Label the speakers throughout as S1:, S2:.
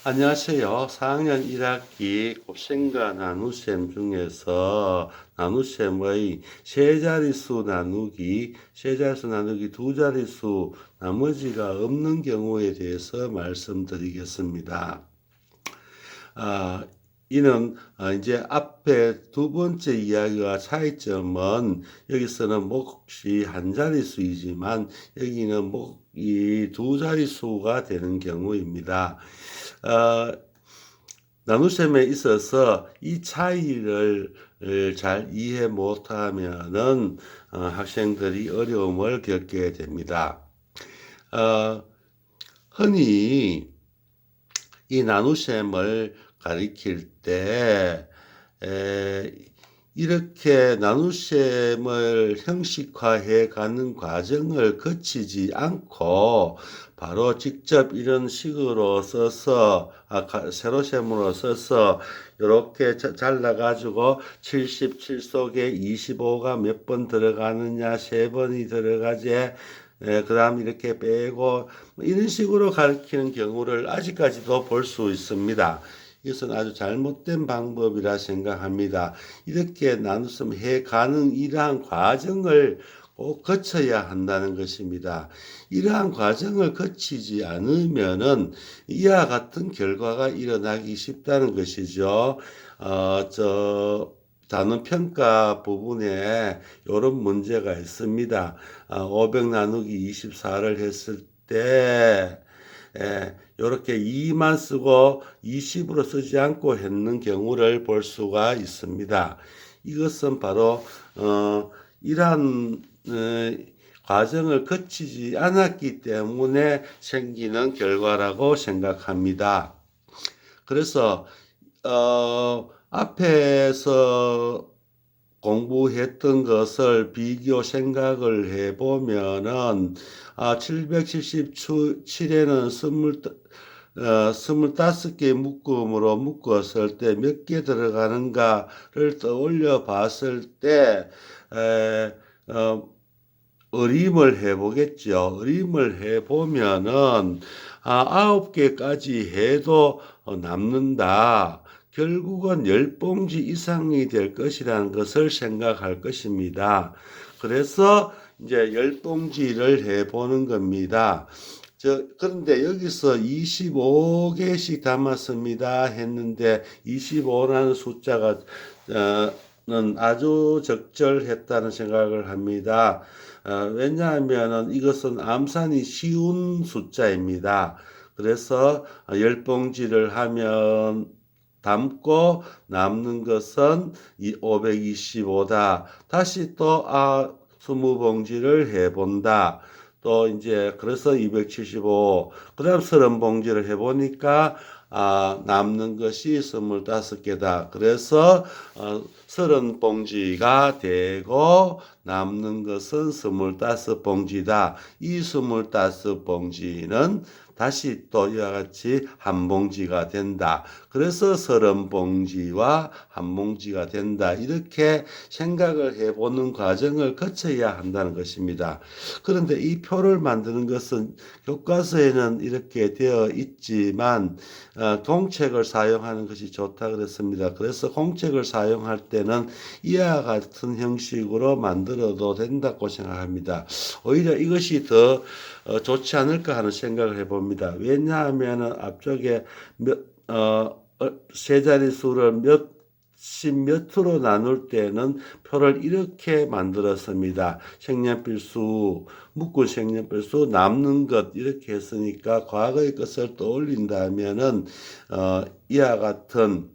S1: 안녕하세요. 4학년 1학기 곱셈과 나눗셈 중에서 나눗셈의 세 자릿수 나누기 두 자릿수 나머지가 없는 경우에 대해서 말씀드리겠습니다. 이는 이제 앞에 두 번째 이야기와 차이점은 여기서는 몫이 한 자릿수이지만 여기는 몫이 두 자릿수가 되는 경우입니다. 나눗셈에 있어서 이 차이를 잘 이해 못하면은 학생들이 어려움을 겪게 됩니다. 흔히 이 나눗셈을 가리킬 때 이렇게 나눗셈을 형식화해 가는 과정을 거치지 않고 바로 직접 이런 식으로 써서 세로셈으로 써서 이렇게 잘라 가지고 77 속에 25가 몇 번 들어가느냐 3번이 들어가지 그 다음 이렇게 빼고 이런 식으로 가르치는 경우를 아직까지도 볼 수 있습니다. 이것은 아주 잘못된 방법이라 생각합니다. 이렇게 나눗셈 해가는 이러한 과정을 꼭 거쳐야 한다는 것입니다. 이러한 과정을 거치지 않으면은 이와 같은 결과가 일어나기 쉽다는 것이죠. 단원 평가 부분에 이런 문제가 있습니다. 500 나누기 24를 했을 때 이렇게 2만 쓰고 20으로 쓰지 않고 했는 경우를 볼 수가 있습니다. 이것은 바로 이러한 과정을 거치지 않았기 때문에 생기는 결과라고 생각합니다. 그래서 앞에서 공부했던 것을 비교 생각을 해보면은 777에는 25개 묶음으로 묶었을 때 몇 개 들어가는가를 떠올려 봤을 때 어림을 해보겠죠. 어림을 해보면은 9개까지 해도 남는다. 결국은 10봉지 이상이 될 것이라는 것을 생각할 것입니다. 그래서 이제 10봉지를 해보는 겁니다. 그런데 여기서 25개씩 담았습니다 했는데 25라는 숫자가 는 아주 적절했다는 생각을 합니다. 왜냐하면 이것은 암산이 쉬운 숫자입니다. 그래서 10봉지를 하면 담고 남는 것은 525다. 다시 또 20봉지를 해본다. 또 이제 그래서 275. 그다음 30봉지를 해보니까 남는 것이 25개다. 그래서 30봉지가 되고 남는 것은 25봉지다. 이 25봉지는 다시 또 이와 같이 한 봉지가 된다. 그래서 30봉지와 한 봉지가 된다. 이렇게 생각을 해보는 과정을 거쳐야 한다는 것입니다. 그런데 이 표를 만드는 것은 교과서에는 이렇게 되어 있지만 공책을 사용하는 것이 좋다 그랬습니다. 그래서 공책을 사용할 때는 이와 같은 형식으로 만들어도 된다고 생각합니다. 오히려 이것이 더 좋지 않을까 하는 생각을 해봅니다. 왜냐하면 앞쪽에 세 자릿수를 몇으로 나눌 때는 표를 이렇게 만들었습니다. 색연필수, 묶은 색연필수, 남는 것 이렇게 했으니까 과거의 것을 떠올린다면은 이와 같은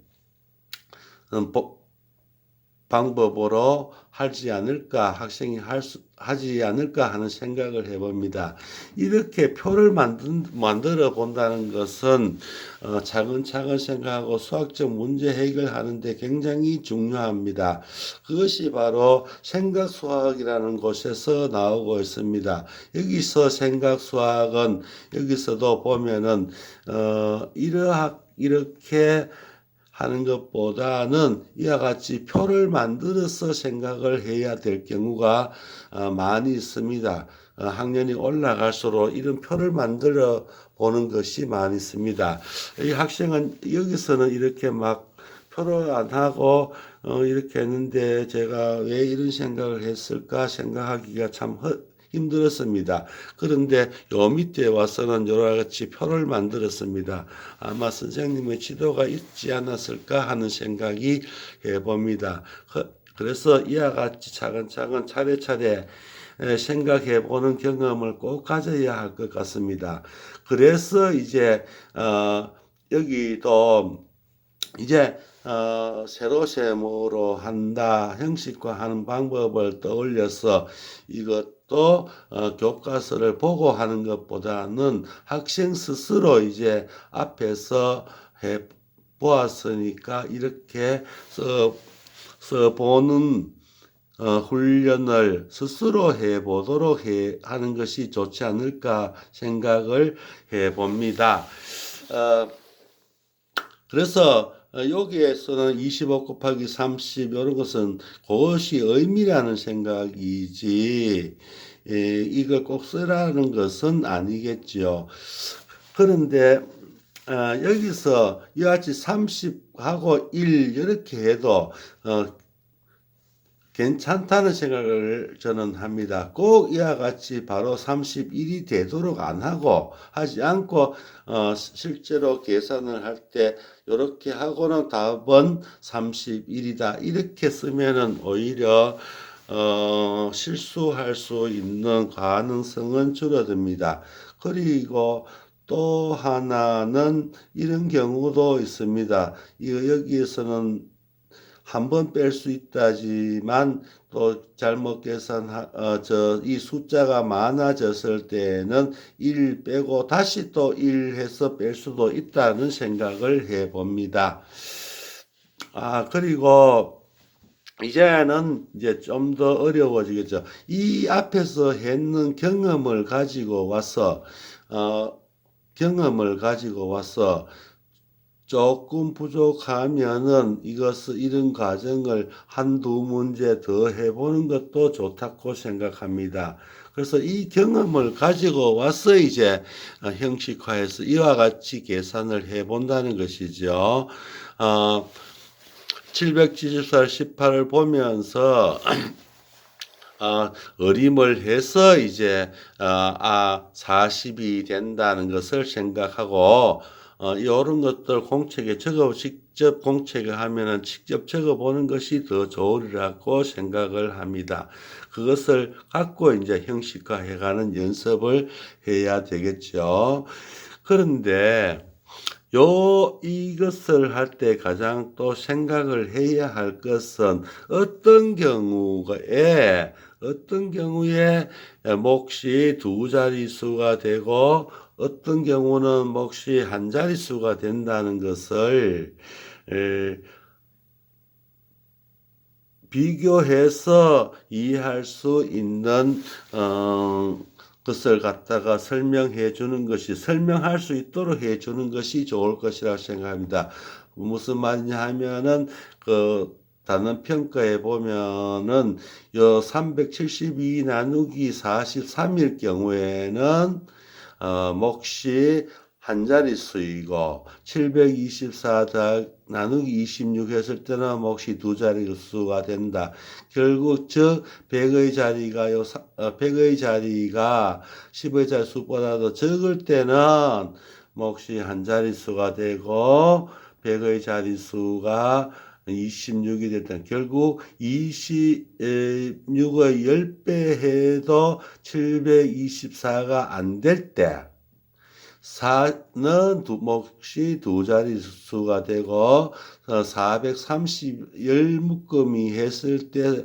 S1: 방법으로 하지 않을까, 학생이 하지 않을까 하는 생각을 해봅니다. 이렇게 표를 만들어 본다는 것은 차근차근 생각하고 수학적 문제 해결하는데 굉장히 중요합니다. 그것이 바로 생각수학이라는 곳에서 나오고 있습니다. 여기서 생각수학은 여기서도 보면은 이렇게 하는 것보다는 이와 같이 표를 만들어서 생각을 해야 될 경우가 많이 있습니다. 학년이 올라갈수록 이런 표를 만들어 보는 것이 많이 있습니다. 이 학생은 여기서는 이렇게 막 표를 안 하고 이렇게 했는데 제가 왜 이런 생각을 했을까 생각하기가 참 힘들었습니다. 그런데 요 밑에 와서는 여러 가지 표를 만들었습니다. 아마 선생님의 지도가 있지 않았을까 하는 생각이 해봅니다. 그래서 이와 같이 차근차근 차례차례 생각해 보는 경험을 꼭 가져야 할 것 같습니다. 그래서 이제 여기도 이제 세로 세모로 한다 형식화하는 방법을 떠올려서 이것도 교과서를 보고 하는 것보다는 학생 스스로 이제 앞에서 해 보았으니까 이렇게 써보는 훈련을 스스로 해보도록 하는 것이 좋지 않을까 생각을 해봅니다. 그래서 여기에서는 25 곱하기 30 이런 것은 그것이 의미라는 생각이지 이걸 꼭 쓰라는 것은 아니겠죠. 그런데 여기서 이와 같이 30하고 1 이렇게 해도 괜찮다는 생각을 저는 합니다. 꼭 이와 같이 바로 31이 되도록 안 하고 하지 않고 실제로 계산을 할 때 이렇게 하고는 답은 31이다 이렇게 쓰면은 오히려 실수할 수 있는 가능성은 줄어듭니다. 그리고 또 하나는 이런 경우도 있습니다. 여기에서는 한 번 뺄 수 있다지만 또 잘못 이 숫자가 많아졌을 때는 1 빼고 다시 또 1 해서 뺄 수도 있다는 생각을 해 봅니다. 그리고 이제는 이제 좀 더 어려워지겠죠. 이 앞에서 했는 경험을 가지고 와서 조금 부족하면은 이런 과정을 한두 문제 더 해보는 것도 좋다고 생각합니다. 그래서 이 경험을 가지고 와서 이제 형식화해서 이와 같이 계산을 해본다는 것이죠. 774, 18을 보면서 어림을 해서 이제 40이 된다는 것을 생각하고 이런 것들 공책에 직접 공책에 하면은 직접 적어보는 것이 더 좋으리라고 생각을 합니다. 그것을 갖고 이제 형식화해가는 연습을 해야 되겠죠. 그런데 이것을 할 때 가장 또 생각을 해야 할 것은 어떤 경우에 몫이 두 자릿수가 되고 어떤 경우는 몫이 한 자릿수가 된다는 것을 비교해서 이해할 수 있는 것을 갖다가 설명할 수 있도록 해 주는 것이 좋을 것이라고 생각합니다. 무슨 말이냐 하면은 단원 평가에 보면은 요 372 나누기 43일 경우에는 몫이 한 자릿수이고 724 나누기 26 했을 때는 몫이 두 자릿수가 된다. 결국 즉 100의 자리가 10의 자릿수보다도 적을 때는 몫이 한 자릿수가 되고 100의 자릿수가 26이 됐다. 결국 26의 10배 해도 724가 안 될 때 4는 몫이 두 자릿수가 되고 430 열묶음이 했을 때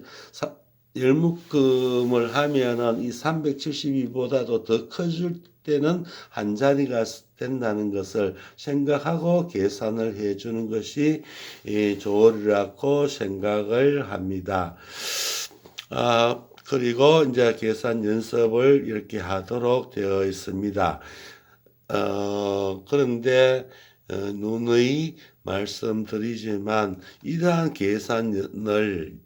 S1: 열묶음을 하면은 이 372보다도 더 커질 때는 한 자리가 된다는 것을 생각하고 계산을 해 주는 것이 좋으리라고 생각을 합니다. 그리고 이제 계산 연습을 이렇게 하도록 되어 있습니다. 그런데 누누이 말씀드리지만 이러한 계산을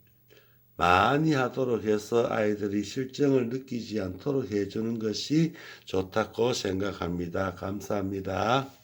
S1: 많이 하도록 해서 아이들이 실정을 느끼지 않도록 해주는 것이 좋다고 생각합니다. 감사합니다.